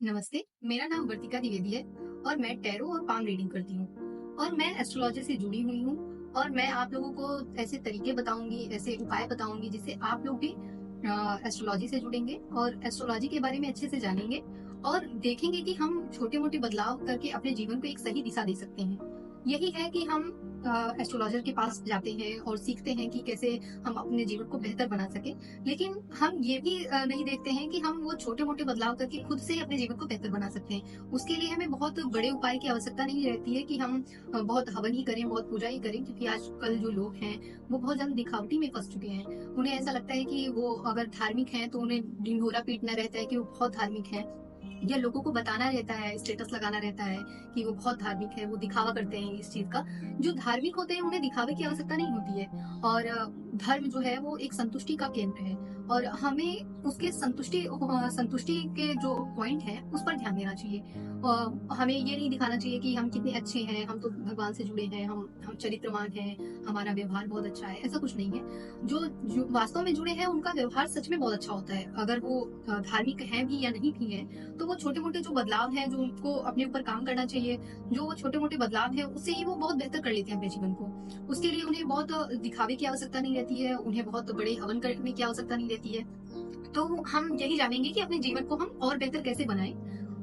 नमस्ते। मेरा नाम वर्तिका द्विवेदी है और मैं टैरो और पाम रीडिंग करती हूँ और मैं एस्ट्रोलॉजी से जुड़ी हुई हूँ। और मैं आप लोगों को ऐसे तरीके बताऊंगी, ऐसे उपाय बताऊंगी जिससे आप लोग भी एस्ट्रोलॉजी से जुड़ेंगे और एस्ट्रोलॉजी के बारे में अच्छे से जानेंगे और देखेंगे कि हम छोटे मोटे बदलाव करके अपने जीवन को एक सही दिशा दे सकते हैं। यही है कि हम एस्ट्रोलॉजर के पास जाते हैं और सीखते हैं कि कैसे हम अपने जीवन को बेहतर बना सके। लेकिन हम ये भी नहीं देखते हैं कि हम वो छोटे-मोटे बदलाव करके खुद से अपने जीवन को बेहतर बना सकते हैं। उसके लिए हमें बहुत बड़े उपाय की आवश्यकता नहीं रहती है कि हम बहुत हवन ही करें, बहुत पूजा ही करें, क्योंकि आजकल जो लोग हैं, वो बहुत ज़्यादा दिखावटी में फँस चुके हैं। उन्हें ऐसा लगता है कि वो अगर धार्मिक हैं, तो उन्हें ढिंढोरा पीटना रहता है कि वो बहुत धार्मिक हैं। या लोगों को बताना रहता है, स्टेटस लगाना रहता है कि वो बहुत धार्मिक है, वो दिखावा करते हैं इस चीज़ का। जो धार्मिक होते हैं उन्हें दिखावे की आवश्यकता नहीं होती है और धर्म जो है वो एक संतुष्टि का केंद्र है और हमें उसके संतुष्टि के जो पॉइंट है उस पर ध्यान देना चाहिए। हमें ये नहीं दिखाना चाहिए कि हम कितने अच्छे हैं, हम तो भगवान से जुड़े हैं, हम चरित्रवान हैं, हमारा व्यवहार बहुत अच्छा है, ऐसा कुछ नहीं है। जो वास्तव में जुड़े हैं उनका व्यवहार सच में बहुत अच्छा होता है। अगर वो धार्मिक हैं भी या नहीं भी हैं, तो वो छोटे-मोटे जो बदलाव हैं, जो उनको अपने ऊपर काम करना चाहिए, जो वो छोटे-मोटे बदलाव हैं, उससे ही वो बहुत बेहतर कर लेते हैं अपने जीवन को। उसके लिए उन्हें बहुत दिखावे की आवश्यकता नहीं रहती है, उन्हें बहुत बड़े हवन करने की आवश्यकता नहीं रहती है। तो हम यही जानेंगे कि अपने जीवन को हम और बेहतर कैसे बनाएँ।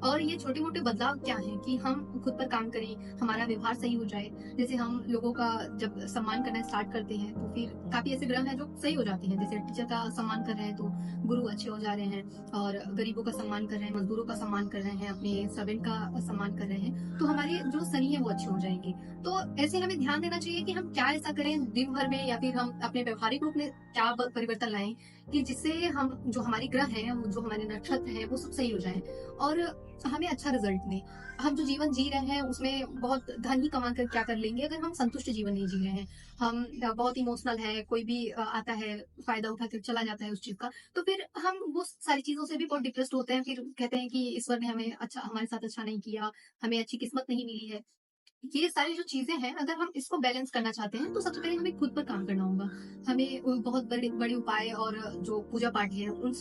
और ये छोटे-मोटे बदलाव क्या हैं कि हम खुद पर काम करें, हमारा व्यवहार सही हो जाए। जैसे हम लोगों का जब सम्मान करना स्टार्ट करते हैं, तो फिर काफ़ी ऐसे ग्रह हैं जो सही हो जाते हैं। जैसे टीचर का सम्मान कर रहे हैं, तो गुरु अच्छे हो जा रहे हैं और गरीबों का सम्मान कर रहे हैं, मज़दूरों का सम्मान कर रहे हैं, अपने सर्वेंट का सम्मान कर रहे हैं, तो हमारे जो शनि है वो अच्छे हो जाएँगे। तो ऐसे हमें ध्यान देना चाहिए कि हम क्या ऐसा करें दिन भर में या फिर हम अपने व्यावहारिक रूप में क्या परिवर्तन लाएँ कि जिससे हम जो हमारे ग्रह हैं, जो हमारे नक्षत्र हैं, वो सब सही हो जाएँ और हमें अच्छा रिजल्ट दें। हम जो जीवन जी रहे हैं उसमें बहुत धन ही कमा कर क्या कर लेंगे अगर हम संतुष्ट जीवन नहीं जी रहे हैं। हम बहुत इमोशनल है, कोई भी आता है, फ़ायदा उठा के चला जाता है उस चीज़ का, तो फिर हम वो सारी चीज़ों से भी बहुत डिप्रेस्ड होते हैं। फिर कहते हैं कि ईश्वर ने हमें अच्छा हमारे साथ अच्छा नहीं किया, हमें अच्छी किस्मत नहीं मिली है। ये सारी जो चीज़ें हैं, अगर हम इसको बैलेंस करना चाहते हैं, तो सबसे पहले हमें खुद पर काम करना होगा। हमें बहुत बड़े बड़े उपाय और जो पूजा-पाठ है, उन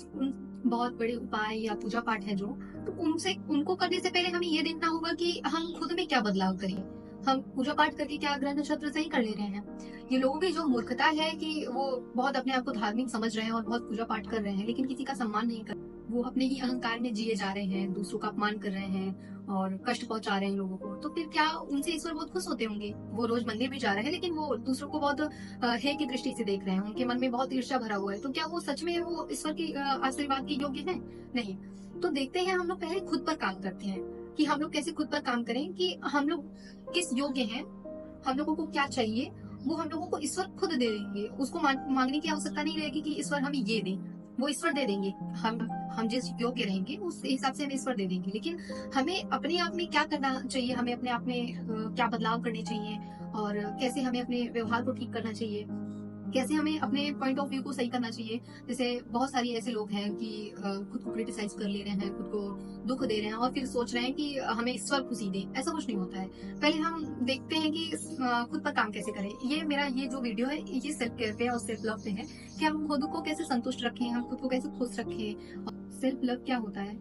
बहुत बड़े उपाय या पूजा-पाठ है जो, तो उनसे उनको करने से पहले हमें ये देखना होगा कि हम खुद में क्या बदलाव करें। हम पूजा-पाठ करके क्या ग्रह नक्षत्र सही कर ले रहे हैं? ये लोगों की जो मूर्खता है कि वो बहुत अपने आप को धार्मिक समझ रहे हैं और बहुत पूजा-पाठ कर रहे हैं, लेकिन किसी का सम्मान नहीं कर। वो अपने ही अहंकार में जिए जा रहे हैं, दूसरों का अपमान कर रहे हैं और कष्ट पहुँचा रहे हैं लोगों को। तो फिर क्या उनसे ईश्वर बहुत खुश होते होंगे? वो रोज़ मंदिर भी जा रहे हैं, लेकिन वो दूसरों को बहुत हेय की दृष्टि से देख रहे हैं। उनके मन में बहुत ईर्ष्या भरा हुआ है। तो क्या वो सच में वो ईश्वर की आशीर्वाद के योग्य हैं? नहीं। तो देखते हैं, हम लोग पहले खुद पर काम करते हैं कि हम लोग कैसे खुद पर काम करें कि हम लोग किस योग्य हैं, हम लोगों को क्या चाहिए, वो हम लोगों को ईश्वर खुद दे देंगे। उसको माँगने की आवश्यकता नहीं रहेगी कि ईश्वर हमें ये दे। वो ईश्वर दे देंगे। हम हम जिस योग्य रहेंगे उस हिसाब से हमें ईश्वर दे देंगे। लेकिन हमें अपने आप में क्या करना चाहिए, हमें अपने आप में क्या बदलाव करने चाहिए और कैसे हमें अपने व्यवहार को ठीक करना चाहिए, कैसे हमें अपने पॉइंट ऑफ व्यू को सही करना चाहिए। जैसे बहुत सारी ऐसे लोग हैं कि खुद को क्रिटिसाइज कर ले रहे हैं, खुद को दुख दे रहे हैं और फिर सोच रहे हैं कि हमें ईश्वर खुशी दे। ऐसा कुछ नहीं होता है। पहले हम देखते हैं कि खुद पर काम कैसे करें। ये जो वीडियो है, ये सेल्फ केयर पे और सेल्फ लव पे है कि हम खुद को कैसे संतुष्ट रखें, हम खुद को कैसे खुश रखें और सेल्फ लव क्या होता है।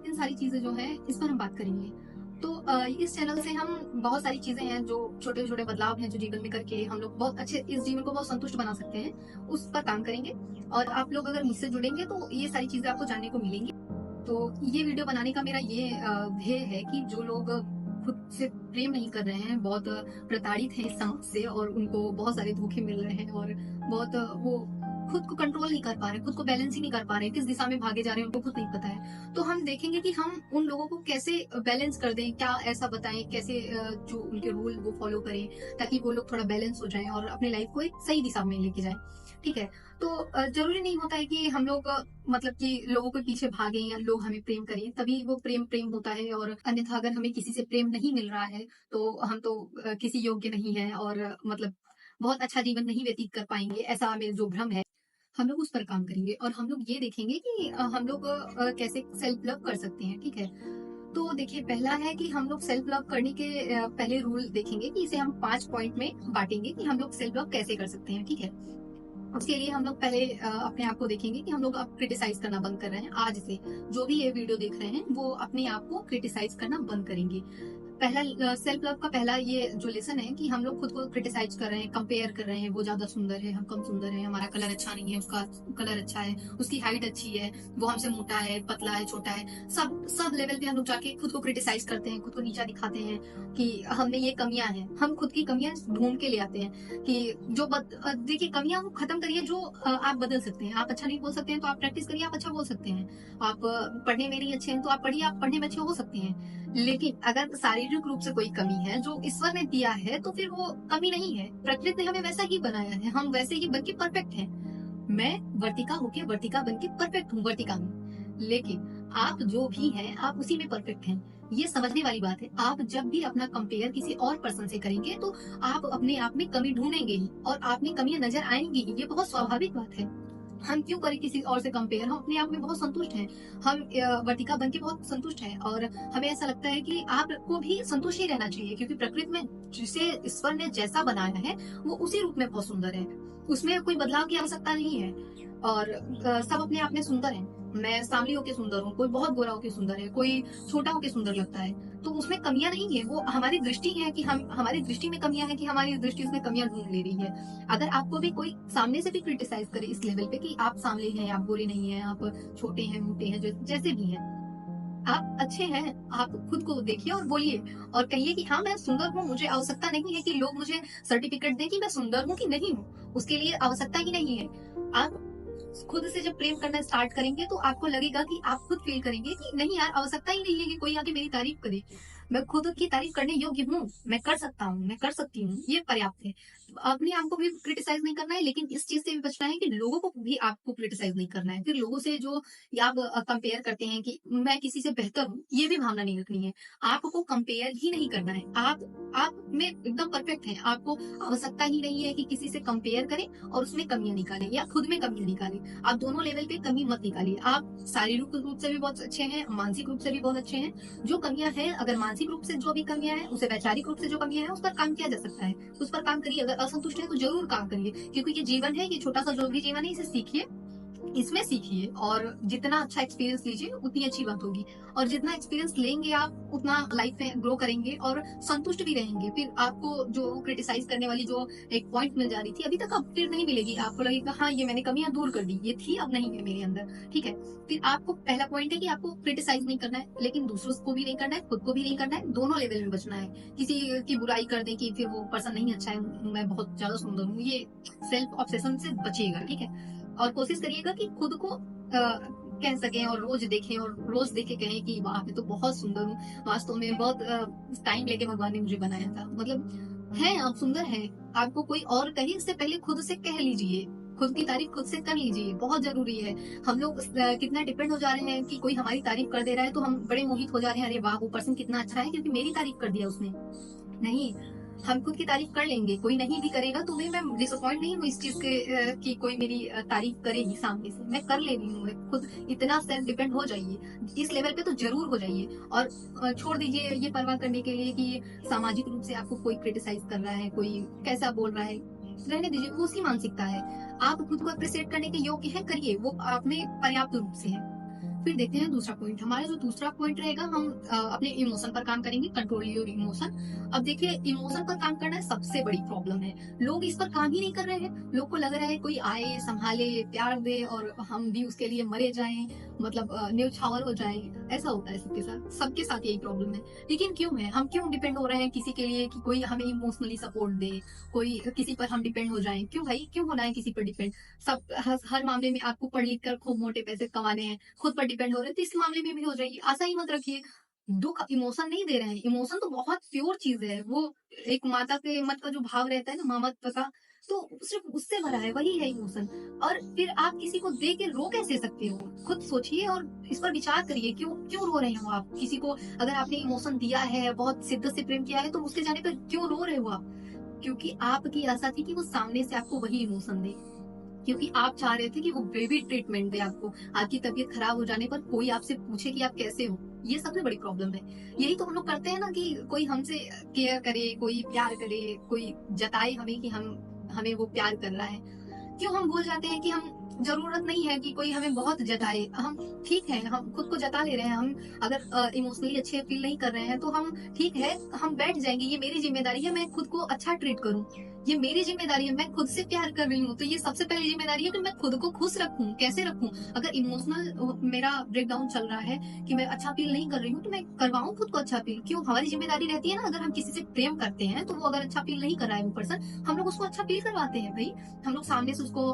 इन सारी चीजें जो है इस पर हम बात करेंगे। तो इस चैनल से हम बहुत सारी चीजें हैं जो छोटे-छोटे बदलाव हैं जो जीवन में करके हम लोग बहुत अच्छे इस जीवन को बहुत संतुष्ट बना सकते हैं, उस पर काम करेंगे। और आप लोग अगर मुझसे जुड़ेंगे तो ये सारी चीजें आपको जानने को मिलेंगी। तो ये वीडियो बनाने का मेरा ये ध्येय है कि जो लोग खुद से प्रेम नहीं कर रहे हैं, बहुत प्रताड़ित हैं इस समाज से और उनको बहुत सारे धोखे मिल रहे हैं और बहुत वो खुद को कंट्रोल नहीं कर पा रहे, खुद को बैलेंस ही नहीं कर पा रहे, किस दिशा में भागे जा रहे हैं उनको खुद नहीं पता है। तो हम देखेंगे कि हम उन लोगों को कैसे बैलेंस कर दें, क्या ऐसा बताएं, कैसे जो उनके रूल वो फॉलो करें ताकि वो लोग थोड़ा बैलेंस हो जाएं और अपने लाइफ को एक सही दिशा में लेके जाएं। ठीक है। तो जरूरी नहीं होता है कि हम लोग मतलब कि लोगों के पीछे भागें या लोग हमें प्रेम करें तभी वो प्रेम प्रेम होता है। और अन्यथा अगर हमें किसी से प्रेम नहीं मिल रहा है तो हम तो किसी योग्य नहीं है और मतलब बहुत अच्छा जीवन नहीं व्यतीत कर पाएंगे, ऐसा मेरा जो भ्रम है। हम लोग उस पर काम करेंगे और हम लोग ये देखेंगे कि हम लोग कैसे सेल्फ लव कर सकते हैं। ठीक है। तो देखिए, पहला है कि हम लोग सेल्फ लव करने के पहले रूल देखेंगे कि इसे हम 5 पॉइंट में बांटेंगे कि हम लोग सेल्फ लव कैसे कर सकते हैं। ठीक है। उसके लिए हम लोग पहले अपने आप को देखेंगे कि हम लोग अब क्रिटिसाइज करना बंद कर रहे हैं। आज से जो भी ये वीडियो देख रहे हैं वो अपने आप को क्रिटिसाइज करना बंद करेंगे। पहला सेल्फ लव का पहला ये जो लेसन है कि हम लोग खुद को क्रिटिसाइज कर रहे हैं, कंपेयर कर रहे हैं, वो ज्यादा सुंदर है, हम कम सुंदर है, हमारा कलर अच्छा नहीं है, उसका कलर अच्छा है, उसकी हाइट अच्छी है, वो हमसे मोटा है, पतला है, छोटा है। सब लेवल पे हम लोग जाके खुद को क्रिटिसाइज करते हैं, खुद को नीचा दिखाते हैं कि हमें ये कमियां हैं। हम खुद की कमियां ढूंढ के ले आते हैं कि जो देखिए कमियां वो खत्म करिए जो आप बदल सकते हैं। आप अच्छा नहीं बोल सकते हैं तो आप प्रैक्टिस करिए, आप अच्छा बोल सकते हैं। आप पढ़ने में नहीं अच्छे हैं तो आप पढ़िए, आप पढ़ने में अच्छे हो सकते हैं। लेकिन अगर शारीरिक रूप से कोई कमी है जो ईश्वर ने दिया है तो फिर वो कमी नहीं है। प्रकृति ने हमें वैसा ही बनाया है, हम वैसे ही बनके परफेक्ट हैं। मैं वर्तिका होके वर्तिका बनके परफेक्ट हूँ वर्तिका में, लेकिन आप जो भी हैं आप उसी में परफेक्ट हैं। ये समझने वाली बात है। आप जब भी अपना कंपेयर किसी और पर्सन से करेंगे तो आप अपने आप में कमी ढूंढेंगे ही और आप में कमियां नजर आएंगी ही। ये बहुत स्वाभाविक बात है। हम क्यों करें किसी और से कंपेयर, हम अपने आप में बहुत संतुष्ट हैं। हम वर्तिका बन के बहुत संतुष्ट हैं और हमें ऐसा लगता है कि आपको भी संतुष्ट ही रहना चाहिए, क्योंकि प्रकृति में जिसे ईश्वर ने जैसा बनाया है वो उसी रूप में बहुत सुंदर है। उसमें कोई बदलाव की आवश्यकता नहीं है और सब अपने आप में सुंदर है। मैं सांवली होके सुंदर हूँ, कोई बहुत गोरा होके सुंदर है, कोई छोटा होके सुंदर लगता है, तो उसमें कमियां नहीं है। वो हमारी दृष्टि है कि हम हमारी दृष्टि में कमियां है कि हमारी दृष्टि उसमें कमियां ढूंढ ले रही है। अगर आपको भी कोई सामने से भी क्रिटिसाइज करे इस लेवल पे कि आप सांवले हैं, आप गोरे नहीं हैं, आप छोटे हैं, मोटे हैं, जैसे भी हैं, आप अच्छे हैं, आप खुद को देखिए और बोलिए और कहिए कि हाँ मैं सुंदर हूँ। मुझे आवश्यकता नहीं है कि लोग मुझे सर्टिफिकेट दें कि मैं सुंदर हूँ कि नहीं हूँ, उसके लिए आवश्यकता ही नहीं है। आप खुद से जब प्रेम करना स्टार्ट करेंगे तो आपको लगेगा कि आप खुद फील करेंगे कि नहीं यार, आवश्यकता ही नहीं है कि कोई आके मेरी तारीफ करे। मैं खुद की तारीफ करने योग्य हूँ, मैं कर सकता हूँ, मैं कर सकती हूँ, ये पर्याप्त है। अपने आप को भी क्रिटिसाइज नहीं करना है, लेकिन इस चीज से भी बचना है कि लोगों को भी आपको क्रिटिसाइज नहीं करना है। फिर लोगों से जो आप कंपेयर करते हैं कि मैं किसी से बेहतर हूँ, ये भी भावना नहीं रखनी है। आपको कंपेयर ही नहीं करना है। आप में एकदम परफेक्ट है। आपको आवश्यकता ही नहीं है कि किसी से कंपेयर करें और उसमें कमियां निकालें या खुद में कमियां निकालें। आप दोनों लेवल पे कमी मत निकालिए। आप शारीरिक रूप से भी बहुत अच्छे हैं, मानसिक रूप से भी बहुत अच्छे हैं। जो कमियां हैं, अगर मानसिक रूप से जो भी कमियां हैं, उसे वैचारिक रूप से जो कमियां हैं, उस पर काम किया जा सकता है। उस पर काम करिए। अगर असंतुष्ट है तो जरूर काम करिए, क्योंकि ये जीवन है, ये छोटा सा जो भी जीवन है, इसे सीखिए, इसमें सीखिए और जितना अच्छा एक्सपीरियंस लीजिए उतनी अच्छी बात होगी। और जितना एक्सपीरियंस लेंगे आप उतना लाइफ में ग्रो करेंगे और संतुष्ट भी रहेंगे। फिर आपको जो क्रिटिसाइज करने वाली जो एक पॉइंट मिल जा रही थी अभी तक, अब फिर नहीं मिलेगी। आपको लगेगा हाँ ये मैंने कमियां दूर कर दी, ये थी अब नहीं है मेरे अंदर, ठीक है। फिर आपको पहला पॉइंट है कि आपको क्रिटिसाइज नहीं करना है, लेकिन दूसरों को भी नहीं करना है, खुद को भी नहीं करना है, दोनों लेवल में बचना है। किसी की बुराई कर दे कि फिर वो पर्सन नहीं अच्छा है, मैं बहुत ज्यादा सुंदर हूँ, ये सेल्फ ऑब्सेशन से बचिएगा, ठीक है। और कोशिश करिएगा कि खुद को कह सकें और रोज देखें और रोज देखे कहें कि वाह मैं तो बहुत सुंदर हूँ, वास्तव में बहुत टाइम लेके भगवान ने मुझे बनाया था। मतलब है आप सुंदर हैं। आपको कोई और कहे इससे पहले खुद से कह लीजिए, खुद की तारीफ खुद से कर लीजिए, बहुत जरूरी है। हम लोग कितना डिपेंड हो जा रहे हैं कि कोई हमारी तारीफ कर दे रहा है तो हम बड़े मोहित हो जा रहे हैं, अरे वाह वो पर्सन कितना अच्छा है क्योंकि मेरी तारीफ कर दिया उसने। नहीं, हम खुद की तारीफ कर लेंगे, कोई नहीं भी करेगा तो भी मैं डिसअपॉइंट नहीं हूँ इस चीज के कि कोई मेरी तारीफ करेगी सामने से। मैं कर ले रही हूँ खुद। इतना सेल्फ डिपेंड हो जाइए, इस लेवल पे तो जरूर हो जाइए। और छोड़ दीजिए ये परवाह करने के लिए कि सामाजिक रूप से आपको कोई क्रिटिसाइज कर रहा है, कोई कैसा बोल रहा है, रहने दीजिए, वो उसकी मानसिकता है। आप खुद को अप्रिशिएट करने के योग्य है, करिए, वो आप में पर्याप्त रूप से है। फिर देखते हैं दूसरा पॉइंट। हमारा जो दूसरा पॉइंट रहेगा, हम अपने इमोशन पर काम करेंगे, कंट्रोल योर इमोशन। अब देखिए इमोशन पर काम करना सबसे बड़ी प्रॉब्लम है। लोग इस पर काम ही नहीं कर रहे हैं। लोग को लग रहा है कोई आए, संभाले, प्यार दे और हम भी उसके लिए मरे जाएं, मतलब न्यौछावर हो जाए। ऐसा होता है सबके साथ यही प्रॉब्लम है। लेकिन क्यों है, हम क्यों डिपेंड हो रहे हैं किसी के लिए कि कोई हमें इमोशनली सपोर्ट दे, कोई किसी पर हम डिपेंड हो जाएं? क्यों भाई, क्यों होना है किसी पर डिपेंड? सब हर मामले में आपको पढ़ लिख कर खूब मोटे पैसे कमाने हैं, खुद पर डिपेंड हो रहे हैं, तो इस मामले में भी हो जाइए। आशा ही मत रखिए। दुख इमोशन नहीं दे रहे हैं। इमोशन तो बहुत प्योर चीज है। वो एक माता के मत का जो भाव रहता है ना, मामत्व का, तो सिर्फ उससे भरा है, वही है इमोशन। और फिर आप किसी को दे के रो कैसे सकते हो? खुद सोचिए और इस पर विचार करिए, क्यों क्यों रो रहे हो आप किसी को? अगर आपने इमोशन दिया है, बहुत शिद्दत से प्रेम किया है, तो उसके जाने पर क्यों रो रहे हो आप? क्योंकि आपकी आशा थी कि वो सामने से आपको वही इमोशन दे, क्योंकि आप चाह रहे थे कि वो बेबी ट्रीटमेंट दे आपको। आपकी तबीयत खराब हो जाने पर कोई आपसे पूछे कि आप कैसे हो। ये सबसे बड़ी प्रॉब्लम है। यही तो हम लोग करते हैं ना कि कोई हमसे केयर करे, कोई प्यार करे, कोई जताए हमें कि हम हमें वो प्यार कर रहा है। क्यों हम भूल जाते हैं कि हम जरूरत नहीं है कि कोई हमें बहुत जताए। हम ठीक है, हम खुद को जता ले रहे हैं। हम अगर इमोशनली अच्छे फील नहीं कर रहे हैं तो हम ठीक है, हम बैठ जाएंगे। ये मेरी जिम्मेदारी है, मैं खुद को अच्छा ट्रीट करूं। ये मेरी जिम्मेदारी है, मैं खुद से प्यार कर रही हूँ, तो ये सबसे पहली जिम्मेदारी है कि मैं खुद को खुश रखूं। कैसे रखूं? अगर इमोशनल मेरा ब्रेकडाउन चल रहा है कि मैं अच्छा फील नहीं कर रही हूँ, तो मैं करवाऊं खुद को अच्छा फील। क्यों? हमारी जिम्मेदारी रहती है ना। अगर हम किसी से प्रेम करते हैं तो वो अगर अच्छा फील नहीं कर रहा है वो पर्सन, हम लोग उसको अच्छा फील करवाते हैं भाई। हम लोग सामने से उसको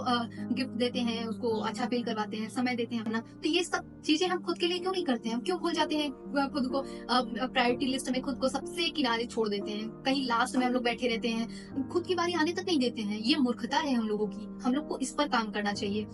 गिफ्ट देते हैं, उसको अच्छा फील करवाते हैं, समय देते हैं अपना। तो ये सब चीजें हम खुद के लिए क्यों नहीं करते हैं? हम क्यों भूल जाते हैं खुद को? प्रायोरिटी लिस्ट में खुद को सबसे किनारे छोड़ देते हैं, कहीं लास्ट में हम लोग बैठे रहते हैं, खुद की बारी आने तक नहीं देते हैं। ये मूर्खता है हम लोगों की। हम लोग को इस पर काम करना चाहिए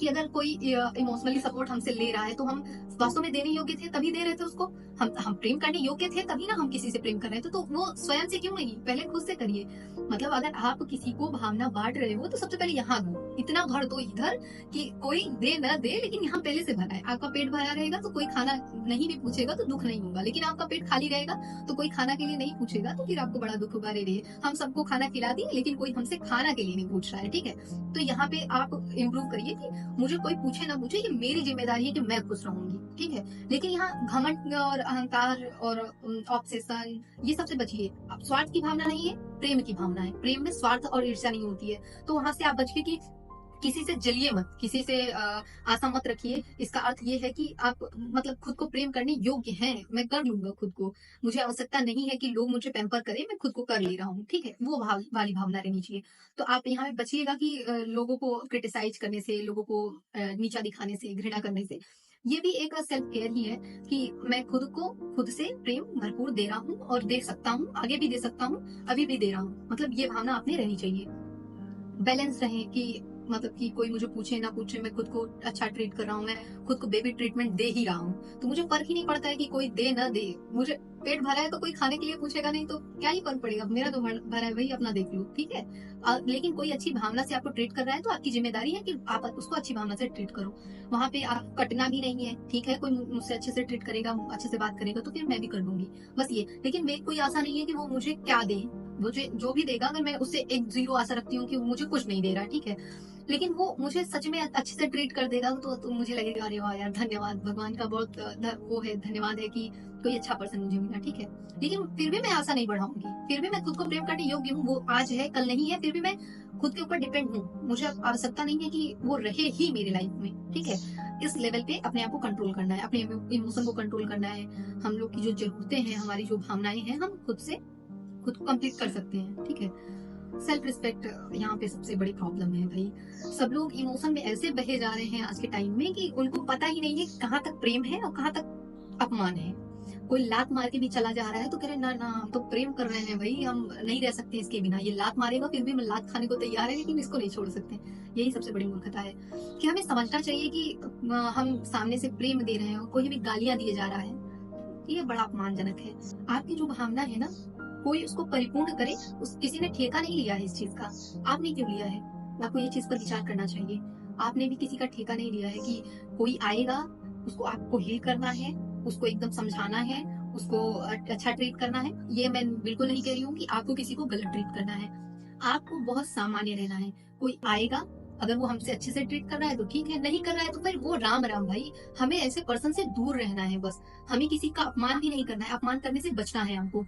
कि अगर कोई इमोशनली सपोर्ट हमसे ले रहा है तो हम वास्तव में देने योग्य थे तभी दे रहे थे उसको। हम प्रेम करने योग्य थे तभी ना हम किसी से प्रेम कर रहे थे। तो वो स्वयं से क्यों नहीं, पहले खुद से करिए। मतलब अगर आप किसी को भावना बांट रहे हो तो सबसे पहले यहाँ दो, इतना भर दो इधर कि कोई दे न दे, लेकिन यहाँ पहले से भरा है। आपका पेट भरा रहेगा तो कोई खाना नहीं भी पूछेगा तो दुख नहीं होगा। लेकिन आपका पेट खाली रहेगा तो कोई खाना के लिए नहीं पूछेगा तो फिर आपको बड़ा दुख होगा। रे हम सबको खाना खिला दिए लेकिन कोई हमसे खाना के लिए नहीं पूछ रहा है। ठीक है, तो यहाँ पे आप इम्प्रूव करिए कि मुझे कोई पूछे ना पूछे, ये मेरी जिम्मेदारी है कि मैं खुश रहूंगी। ठीक है, लेकिन यहाँ घमंड और अहंकार और ऑब्सेशन ये सबसे बचिए। अब स्वार्थ की भावना नहीं है, प्रेम की भावना है। प्रेम में स्वार्थ और ईर्ष्या नहीं होती है। तो वहां से आप बचिए कि किसी से जलिए मत, किसी से आशा मत रखिए। इसका अर्थ ये है कि आप मतलब खुद को प्रेम करने योग्य हैं। मैं कर लूंगा खुद को, मुझे आवश्यकता नहीं है कि लोग मुझे पैम्पर करें, मैं खुद को कर ले रहा हूँ। ठीक है, वो वाली भावना रहनी चाहिए। तो आप यहाँ पे बचिएगा कि लोगों को क्रिटिसाइज करने से, लोगों को नीचा दिखाने से, घृणा करने से। ये भी एक सेल्फ केयर ही है कि मैं खुद को खुद से प्रेम भरपूर दे रहा हूँ और दे सकता हूँ, आगे भी दे सकता हूँ, अभी भी दे रहा हूँ। मतलब ये भावना अपने रहनी चाहिए। बैलेंस रहे कि मतलब कि कोई मुझे पूछे ना पूछे, मैं खुद को अच्छा ट्रीट कर रहा हूँ, मैं खुद को बेबी ट्रीटमेंट दे ही रहा हूँ। तो मुझे फर्क ही नहीं पड़ता है कि कोई दे ना दे। मुझे पेट भरा है तो कोई खाने के लिए पूछेगा नहीं तो क्या ही फर्क पड़ेगा, मेरा तो भरा है, वही अपना देख लो। ठीक है, लेकिन कोई अच्छी भावना से आपको ट्रीट कर रहा है तो आपकी जिम्मेदारी है कि आप उसको अच्छी भावना से ट्रीट करो। वहां पे आप कटना भी नहीं है। ठीक है, कोई मुझसे अच्छे से ट्रीट करेगा, अच्छे से बात करेगा तो फिर मैं भी कर लूंगी, बस ये। लेकिन मेरी कोई आशा नहीं है कि वो मुझे क्या दे। मुझे जो भी देगा, अगर मैं उससे एक जीरो आशा रखती हूँ कि वो मुझे कुछ नहीं दे रहा है, ठीक है, लेकिन वो मुझे सच में अच्छे से ट्रीट कर देगा तो मुझे लगेगा अरे वाह यार, धन्यवाद, भगवान का बहुत वो है, धन्यवाद है कि कोई अच्छा पर्सन मुझे मिला। ठीक है, लेकिन फिर भी मैं आशा नहीं बढ़ाऊंगी, फिर भी मैं खुद को प्रेम करने योग्य हूँ। वो आज है कल नहीं है, फिर भी मैं खुद के ऊपर डिपेंड हूँ। मुझे आवश्यकता नहीं है कि वो रहे ही मेरी लाइफ में। ठीक है, इस लेवल पे अपने आप को कंट्रोल करना है, अपने इमोशन को कंट्रोल करना है। हम लोग की जो जरूरतें हैं, हमारी जो भावनाएं हैं, हम खुद को कंप्लीट कर सकते हैं। ठीक है, सेल्फ रिस्पेक्ट यहाँ पे सबसे बड़ी प्रॉब्लम है भाई। सब लोग इमोशन में ऐसे बहे जा रहे हैं आज के टाइम में कि उनको पता ही नहीं है कहाँ तक प्रेम है और कहाँ तक अपमान है। कोई लात मार के भी चला जा रहा है तो कह रहे ना ना, हम तो प्रेम कर रहे हैं भाई, हम नहीं रह सकते इसके बिना। ये लात मारेगा फिर भी हम लात खाने को तैयार है, लेकिन इसको नहीं छोड़ सकते। यही सबसे बड़ी मूर्खता है कि हमें समझना चाहिए कि हम सामने से प्रेम दे रहे हैं और कोई भी गालियां दिए जा रहा है, ये बड़ा अपमानजनक है। आपकी जो भावना है ना, कोई उसको परिपूर्ण करे, उस किसी ने ठेका नहीं लिया है इस चीज का। आपने क्यों लिया है? आपको ये चीज पर विचार करना चाहिए। आपने भी किसी का ठेका नहीं लिया है कि कोई आएगा, उसको आपको हील करना है, उसको एकदम समझाना है, उसको अच्छा ट्रीट करना है। ये मैं बिल्कुल नहीं कह रही हूँ कि आपको किसी को गलत ट्रीट करना है। आपको बहुत सामान्य रहना है। कोई आएगा, अगर वो हमसे अच्छे से ट्रीट कर रहा है तो ठीक है, नहीं कर रहा है तो फिर वो राम राम भाई। हमें ऐसे पर्सन से दूर रहना है बस। हमें किसी का अपमान भी नहीं करना है, अपमान करने से बचना है हमको।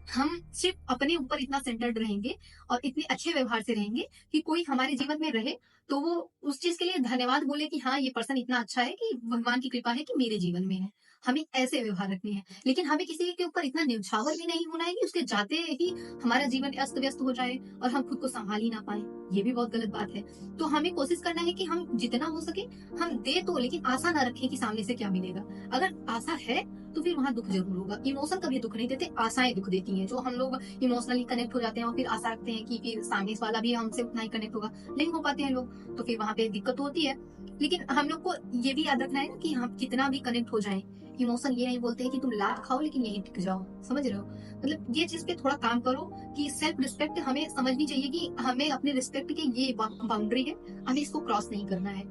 हम सिर्फ अपने ऊपर इतना सेंटर्ड रहेंगे और इतने अच्छे व्यवहार से रहेंगे कि कोई हमारे जीवन में रहे तो वो उस चीज के लिए धन्यवाद बोले कि हाँ, ये पर्सन इतना अच्छा है कि भगवान की कृपा है कि मेरे जीवन में है। हमें ऐसे व्यवहार रखने हैं। लेकिन हमें किसी के ऊपर इतना न्यौछावर भी नहीं होना है कि उसके जाते ही हमारा जीवन अस्त व्यस्त हो जाए और हम खुद को संभाल ही ना पाए। ये भी बहुत गलत बात है। तो हमें कोशिश करना है कि हम जितना हो सके हम दे तो, लेकिन आशा ना रखें कि सामने से क्या मिलेगा। अगर आशा है तो फिर वहां दुख जरूर होगा। इमोशन कभी दुख नहीं देते, आशाएं दुख देती हैं। जो हम लोग इमोशनली कनेक्ट हो जाते हैं और फिर आशा रखते हैं कि फिर सामने वाला भी हमसे उतना ही कनेक्ट होगा, नहीं हो पाते हैं लोग, तो फिर वहां पे दिक्कत होती है। लेकिन हम लोग को ये भी याद रखना है ना कि हम कितना भी कनेक्ट हो जाए, इमोशन ये नहीं बोलते हैं कि तुम लात खाओ लेकिन यहीं टिक जाओ। समझ रहे हो? मतलब ये चीज पे थोड़ा काम करो कि सेल्फ रिस्पेक्ट हमें समझनी चाहिए कि हमें अपने रिस्पेक्ट की ये बाउंड्री है, हमें इसको क्रॉस नहीं करना है।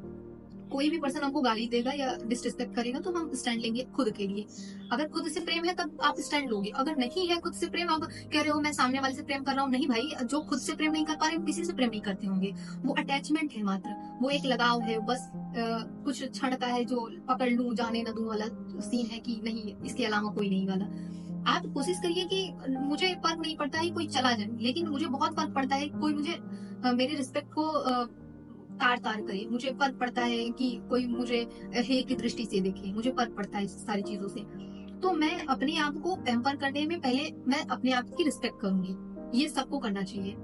कोई भी पर्सन हमको गाली देगा या डिसरिस्पेक्ट करेगा तो हम स्टैंड लेंगे खुद के लिए। अगर खुद से प्रेम है तब आप स्टैंड लोगे, अगर नहीं है खुद से प्रेम, आप कह रहे हो मैं सामने वाले से प्रेम कर रहा हूँ, नहीं भाई, जो खुद से प्रेम नहीं कर पा रहे किसी से प्रेम नहीं करते होंगे। वो अटैचमेंट है मात्र, वो एक लगाव है बस, कुछ क्षण का है जो पकड़ लूं जाने न दूं वाला सीन है कि नहीं इसके अलावा कोई नहीं वाला। आप कोशिश करिए कि मुझे फर्क नहीं पड़ता है कोई चला जाए, लेकिन मुझे बहुत फर्क पड़ता है कोई मुझे मेरे रिस्पेक्ट को तार तार करे। मुझे फर्क पड़ता है कि कोई मुझे हे की दृष्टि से देखे, मुझे फर्क पड़ता है इस सारी चीजों से। तो मैं अपने आप को पैम्पर करने में पहले मैं अपने आप की रिस्पेक्ट करूंगी, ये सबको करना चाहिए,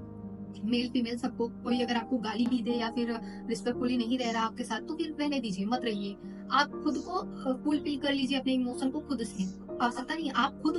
मेल फीमेल सबको। कोई अगर आपको गाली भी दे या फिर रिस्पेक्टफुली नहीं रह रहा आपके साथ तो फिर रहने दीजिए, मत रहिए। आप खुद को फुलफिल कर लीजिए अपने इमोशन को खुद से, आवश्यकता नहीं आप खुद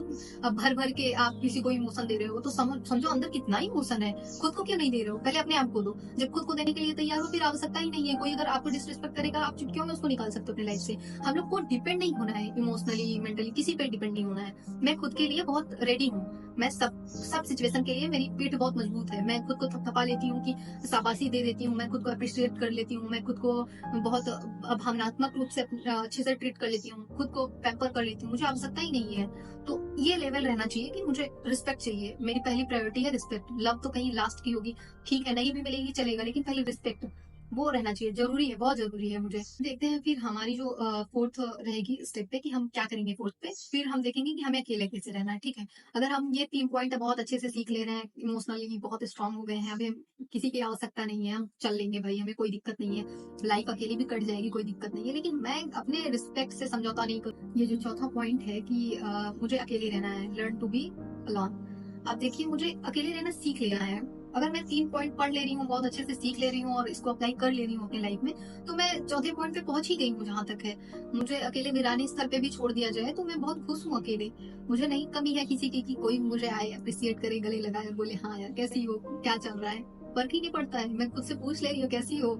भर भर के आप किसी को इमोशन दे रहे हो तो समझो अंदर कितना इमोशन है, खुद को क्यों नहीं दे रहे हो, पहले अपने आप को दो। जब खुद को देने के लिए तैयार हो फिर आवश्यकता ही नहीं है कोई अगर आपको डिसरिस्पेक्ट करेगा आप चुटकियों में उसको निकाल सकते हो अपनी लाइफ से। हम लोग को डिपेंड नहीं होना है इमोशनली मेंटली, किसी पे डिपेंड नहीं होना है। मैं खुद के लिए बहुत रेडी हूँ, मैं सब सिचुएशन के लिए मेरी पीठ बहुत मजबूत है, मैं खुद को थपथपा लेती हूँ कि शाबाशी दे देती हूँ, मैं खुद को अप्रिशिएट कर लेती हूँ, मैं खुद को बहुत भावनात्मक रूप से अच्छे से ट्रीट कर लेती हूँ, खुद को पैम्पर कर लेती हूँ, मुझे आवश्यकता ही नहीं है। तो ये लेवल रहना चाहिए कि मुझे रिस्पेक्ट चाहिए, मेरी पहली प्रायोरिटी है रिस्पेक्ट। लव तो कहीं लास्ट की होगी, ठीक है नहीं भी मिलेगी चलेगा, लेकिन पहले रिस्पेक्ट वो रहना चाहिए, जरूरी है, बहुत जरूरी है मुझे। देखते हैं फिर हमारी जो फोर्थ रहेगी स्टेप पे कि हम क्या करेंगे फोर्थ पे, फिर हम देखेंगे कि हमें अकेले कैसे रहना है। ठीक है, अगर हम ये 3 पॉइंट बहुत अच्छे से सीख ले रहे हैं, इमोशनली बहुत स्ट्रांग हो गए हैं, अभी किसी की आवश्यकता नहीं है, हम चल लेंगे भाई, हमें कोई दिक्कत नहीं है, लाइफ अकेली भी कट जाएगी कोई दिक्कत नहीं है, लेकिन मैं अपने रिस्पेक्ट से समझौता नहीं कर। ये जो चौथा पॉइंट है कि मुझे अकेले रहना है, लर्न टू बी अलोन। अब देखिए मुझे अकेले रहना सीख लेना है। अगर मैं 3 पॉइंट पढ़ ले रही हूँ, बहुत अच्छे से सीख ले रही हूँ और इसको अप्लाई कर ले रही हूँ अपनी लाइफ में, तो मैं चौथे पॉइंट पे पहुंच ही गई हूँ जहां तक है। मुझे अकेले वीरानी स्तर पे भी छोड़ दिया जाए तो मैं बहुत खुश हूँ अकेले। मुझे नहीं कमी है किसी की कि कोई मुझे आए अप्रिशिएट करे, गले लगाए, बोले हाँ यार कैसी हो, क्या चल रहा है, फर्क ही नहीं पड़ता है। मैं खुद से पूछ ले रही हूँ कैसी हो,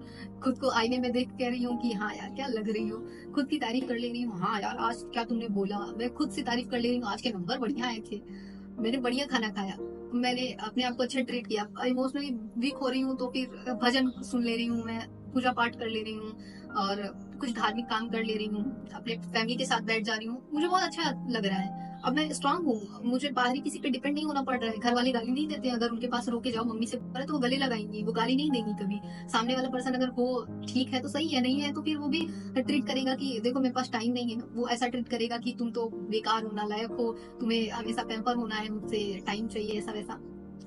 खुद को आईने में देख कह रही हूँ कि हाँ यार क्या लग रही हो, खुद की तारीफ कर ले रही हूँ, हाँ यार आज क्या तुमने बोला, मैं खुद से तारीफ कर ले रही हूँ, आज के नंबर बढ़िया आए थे, मैंने बढ़िया खाना खाया, मैंने अपने आप को अच्छा ट्रीट किया। इमोशनली वीक हो रही हूँ तो फिर भजन सुन ले रही हूँ, मैं पूजा पाठ कर ले रही हूँ और कुछ धार्मिक काम कर ले रही हूँ, अपने फैमिली के साथ बैठ जा रही हूँ, मुझे बहुत अच्छा लग रहा है। अब मैं स्ट्रांग हूँ, मुझे बाहरी किसी पे डिपेंड नहीं होना पड़ रहा है। घर वाले गाली नहीं देते, अगर उनके पास रोके जाओ मम्मी से तो वो गले लगाएंगी, वो गाली नहीं देंगी कभी। सामने वाला पर्सन अगर वो ठीक है तो सही है, नहीं है तो फिर वो भी ट्रीट करेगा कि देखो मेरे पास टाइम नहीं है, वो ऐसा ट्रीट करेगा कि तुम तो बेकार हो, नालायक हो, तुम्हें हमेशा पैम्पर होना है, मुझसे टाइम चाहिए, ऐसा वैसा।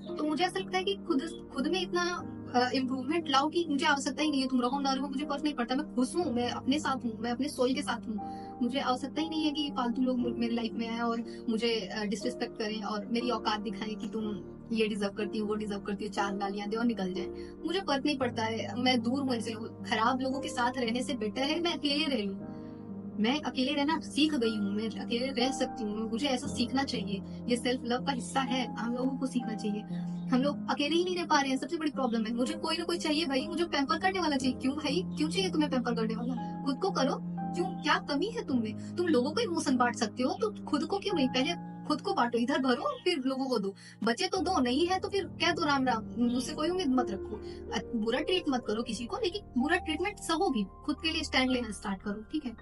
तो मुझे ऐसा लगता है कि खुद खुद में इतना इम्प्रूवमेंट लाओ कि मुझे आवश्यकता ही नहीं है, तुम रहो ना रहो मुझे फर्क नहीं पड़ता, मैं खुश हूँ, मैं अपने साथ हूँ, मैं अपने सोल के साथ हूँ। मुझे आवश्यकता ही नहीं है कि फालतू लोग मेरी लाइफ में आए और मुझे डिसरिस्पेक्ट करें और मेरी औकात दिखाएं कि तुम ये डिजर्व करती हो, वो डिजर्व करती हो, 4 गालियां दे और निकल जाए। मुझे फर्क नहीं पड़ता है, मैं दूर हूँ ऐसे खराब लोगों के साथ रहने से बेटर है मैं अकेले रह लूँ। मैं अकेले रहना सीख गई हूँ, मैं अकेले रह सकती हूँ, मुझे ऐसा सीखना चाहिए, ये सेल्फ लव का हिस्सा है, हम लोगों को सीखना चाहिए। हम लोग अकेले ही नहीं रह पा रहे हैं, सबसे बड़ी प्रॉब्लम है। मुझे कोई ना कोई चाहिए भाई, मुझे पैम्पर करने वाला चाहिए। क्यों भाई, क्यों चाहिए तुम्हें पैम्पर करने वाला, खुद को करो। क्यों, क्या कमी है तुम में, तुम लोगों को इमोशन बांट सकते हो तो खुद को क्यों नहीं, पहले खुद को बांटो, इधर भरो फिर लोगों को दो, बचे तो दो, नहीं है तो फिर क्या, तो राम राम, मुझसे कोई उम्मीद मत रखो। बुरा ट्रीट मत करो किसी को, लेकिन बुरा ट्रीटमेंट सहो भी, खुद के लिए स्टैंड लेना स्टार्ट करो, ठीक है।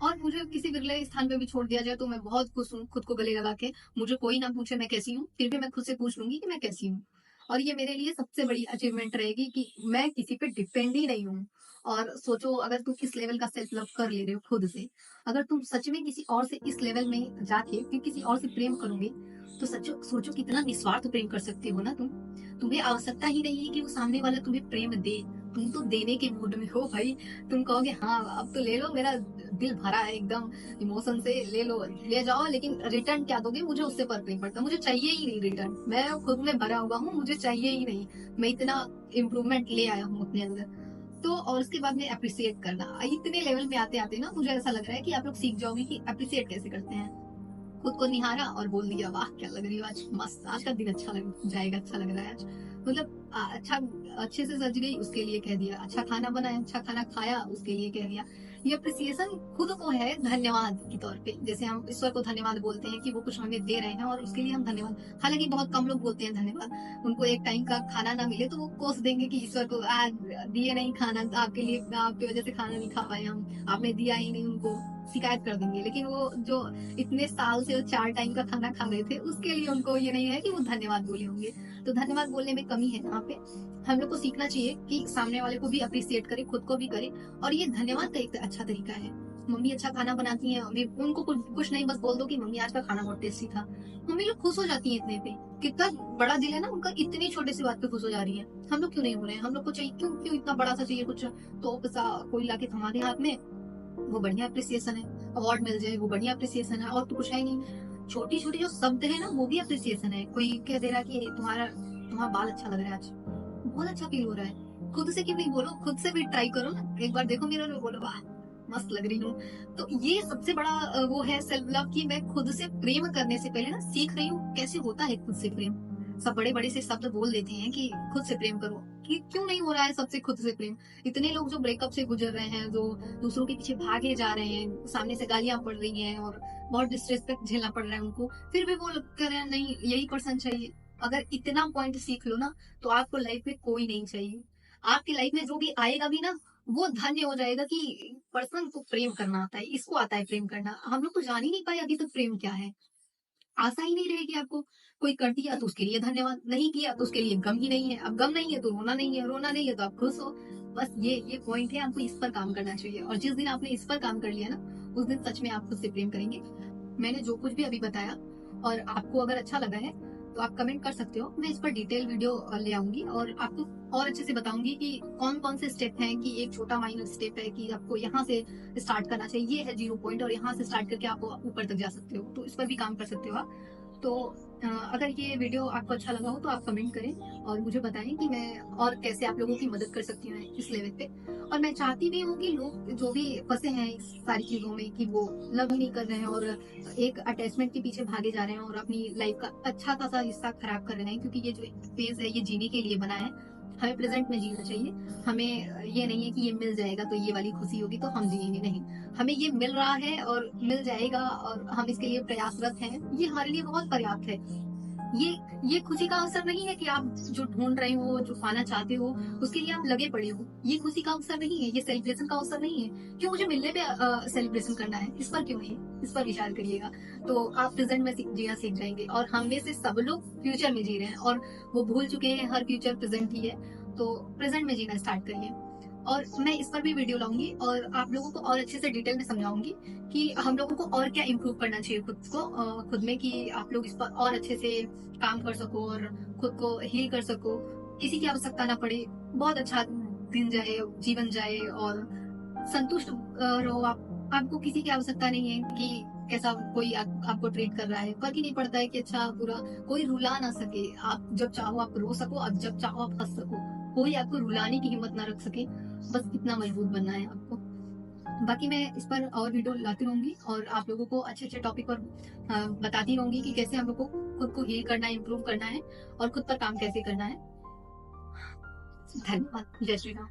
और मुझे किसी विरले स्थान पे भी छोड़ दिया जाए तो मैं बहुत खुश हूँ, खुद को गले लगा के। मुझे कोई ना पूछे मैं कैसी हूँ, फिर भी मैं खुद से पूछ लूंगी कि मैं कैसी हूँ। और ये मेरे लिए सबसे बड़ी अचीवमेंट रहेगी कि मैं किसी पे डिपेंड ही नहीं हूँ। और सोचो अगर तुम इस लेवल का सेल्फ लव कर ले रहे हो खुद से, अगर तुम सच में किसी और से इस लेवल में जाके फिर किसी और से प्रेम करोगे तो सचो सोचो कितना निस्वार्थ प्रेम कर सकते हो ना तुम। तुम्हें आवश्यकता ही नहीं है कि वो सामने वाला तुम्हें प्रेम दे, तुम तो देने के मूड में हो भाई। तुम कहोगे हाँ अब तो ले लो, मेरा दिल भरा है एकदम इमोशन से, ले लो ले जाओ, लेकिन रिटर्न क्या दोगे मुझे उससे फर्क नहीं पड़ता, मुझे चाहिए ही नहीं रिटर्न, मैं खुद में भरा हुआ हूँ, मुझे चाहिए ही नहीं। मैं इतना इम्प्रूवमेंट ले आया हूँ अपने अंदर। तो और उसके बाद में अप्रिशिएट करना, इतने लेवल में आते आते ना मुझे ऐसा लग रहा है कि आप लोग सीख जाओगे कि अप्रिशिएट कैसे करते हैं। खुद को निहारा और बोल दिया वाह क्या लग रही हो आज, मस्त, आज का दिन अच्छा लग जाएगा, अच्छा लग रहा है आज, मतलब अच्छा, अच्छे से सज गई उसके लिए कह दिया, अच्छा खाना बनाया, अच्छा खाना खाया उसके लिए कह दिया। ये अप्रिसिएशन खुद को है धन्यवाद के तौर पे। जैसे हम ईश्वर को धन्यवाद बोलते हैं कि वो कुछ हमें दे रहे हैं और उसके लिए हम धन्यवाद, हालांकि बहुत कम लोग बोलते हैं धन्यवाद। उनको एक टाइम का खाना ना मिले तो वो कोस देंगे कि ईश्वर को आज दिए नहीं खाना, आपके लिए, आपकी वजह से खाना नहीं खा पाए हम, आपने दिया ही नहीं, उनको शिकायत कर देंगे। लेकिन वो जो इतने साल से वो 4 टाइम का खाना खा रहे थे, उसके लिए उनको ये नहीं है कि वो धन्यवाद बोले होंगे। तो धन्यवाद बोलने में कमी है यहाँ पे। हम लोग को सीखना चाहिए कि सामने वाले को भी अप्रिसिएट करें, खुद को भी करें, और ये धन्यवाद का एक अच्छा तरीका है। मम्मी अच्छा खाना बनाती हैं, अभी उनको कुछ नहीं, बस बोल दो कि मम्मी आज का खाना बहुत टेस्टी था, मम्मी लोग खुश हो जाती है इतने पे। कितना बड़ा दिल है ना उनका, इतनी छोटी सी बात पे खुश हो जा रही है। हम लोग क्यों नहीं हो रहे हैं? हम लोग को चाहिए, क्यों क्यों इतना बड़ा सा चाहिए कुछ तोप सा कोई लाके थमा दे हाथ में, वो बढ़िया अप्रिसिएशन है। अवार्ड मिल जाए वो बढ़िया अप्रिसिएशन है, और तो कुछ है नहीं। छोटी छोटी जो शब्द है ना वो भी अप्रिसिएशन है। कोई कह दे रहा कि तुम्हारा बाल अच्छा लग रहा है आज, बहुत अच्छा फील हो रहा है, खुद से क्यों नहीं बोलो, खुद से भी ट्राई करो ना, एक बार देखो मिरर में, बोलो वाह मस्त लग रही हूँ। तो ये सबसे बड़ा वो है सेल्फ लव, कि मैं खुद से प्रेम करने से पहले ना सीख रही हूँ कैसे होता है खुद से प्रेम। सब बड़े बड़े से शब्द बोल देते हैं कि खुद से प्रेम करो, कि क्यों नहीं हो रहा है सबसे खुद से प्रेम। इतने लोग जो ब्रेकअप से गुजर रहे हैं, जो दूसरों के पीछे भागे जा रहे हैं, सामने से गालियां पड़ रही हैं और बहुत डिसरिस्पेक्ट झेलना पड़ रहा है उनको, फिर भी वो लोग कह रहे हैं नहीं यही पर्सन चाहिए। अगर इतना पॉइंट सीख लो ना, तो आपको लाइफ में कोई नहीं चाहिए। आपकी लाइफ में जो भी आएगा भी ना, वो धन्य हो जाएगा कि पर्सन को प्रेम करना आता है, इसको आता है प्रेम करना। हम लोग तो जान ही नहीं पाए अभी तक प्रेम क्या है। आशा ही नहीं रहेगी आपको। कोई कर दिया तो उसके लिए धन्यवाद, नहीं किया तो उसके लिए गम ही नहीं है। अब गम नहीं है तो रोना नहीं है, रोना नहीं है तो आप खुश हो। बस ये पॉइंट है, आपको इस पर काम करना चाहिए। और जिस दिन आपने इस पर काम कर लिया ना, उस दिन सच में आप खुद से प्रेम करेंगे। मैंने जो कुछ भी अभी बताया, और आपको अगर अच्छा लगा है तो आप कमेंट कर सकते हो। मैं इस पर डिटेल वीडियो ले आऊंगी और आपको और अच्छे से बताऊंगी कि कौन कौन से स्टेप हैं, कि एक छोटा माइनर स्टेप है कि आपको यहाँ से स्टार्ट करना चाहिए, ये है 0 पॉइंट, और यहाँ से स्टार्ट करके आप ऊपर तक जा सकते हो। तो इस पर भी काम कर सकते हो आप। तो अगर ये वीडियो आपको अच्छा लगा हो तो आप कमेंट करें और मुझे बताएं कि मैं और कैसे आप लोगों की मदद कर सकती हूँ इस लेवल पे। और मैं चाहती भी हूँ कि लोग जो भी फंसे हैं इस सारी चीजों में, कि वो लव ही नहीं कर रहे हैं और एक अटैचमेंट के पीछे भागे जा रहे हैं और अपनी लाइफ का अच्छा खासा हिस्सा खराब कर रहे हैं, क्योंकि ये जो फेज है ये जीने के लिए बना है। हमें प्रेजेंट में जीना चाहिए। हमें ये नहीं है कि ये मिल जाएगा तो ये वाली खुशी होगी तो हम जिएंगे, नहीं। हमें ये मिल रहा है और मिल जाएगा, और हम इसके लिए प्रयासरत हैं, ये हमारे लिए बहुत पर्याप्त है। ये खुशी का अवसर नहीं है कि आप जो ढूंढ रहे हो, जो पाना चाहते हो, उसके लिए आप लगे पड़े हो। ये खुशी का अवसर नहीं है, ये सेलिब्रेशन का अवसर नहीं है। क्यों मुझे मिलने पे सेलिब्रेशन करना है, इस पर क्यों नहीं, इस पर विचार करिएगा। तो आप प्रेजेंट में जीना सीख जाएंगे। और हम में से सब लोग फ्यूचर में जी रहे हैं, और वो भूल चुके हैं हर फ्यूचर प्रेजेंट ही है। तो प्रेजेंट में जीना स्टार्ट करिए। और मैं इस पर भी वीडियो लाऊंगी और आप लोगों को और अच्छे से डिटेल में समझाऊंगी कि हम लोगों को और क्या इम्प्रूव करना चाहिए खुद में, कि आप लोग इस पर और अच्छे से काम कर सको और खुद को हील कर सको, किसी की आवश्यकता ना पड़े, बहुत अच्छा दिन जाए, जीवन जाए, और संतुष्ट रहो आप। आपको किसी की आवश्यकता नहीं है कि कैसा कोई आपको ट्रीट कर रहा है, फर्क ही नहीं पड़ता है कि अच्छा बुरा, कोई रुला ना सके। आप जब चाहो आप रो सको, आप जब चाहो आप हंस सको, कोई आपको रुलाने की हिम्मत ना रख सके। बस इतना मजबूत बनना है आपको। बाकी मैं इस पर और वीडियो लाती रहूंगी और आप लोगों को अच्छे अच्छे टॉपिक पर बताती रहूंगी कि कैसे हम लोग को खुद को हील करना है, इम्प्रूव करना है, और खुद पर काम कैसे करना है। धन्यवाद। जय श्री राम।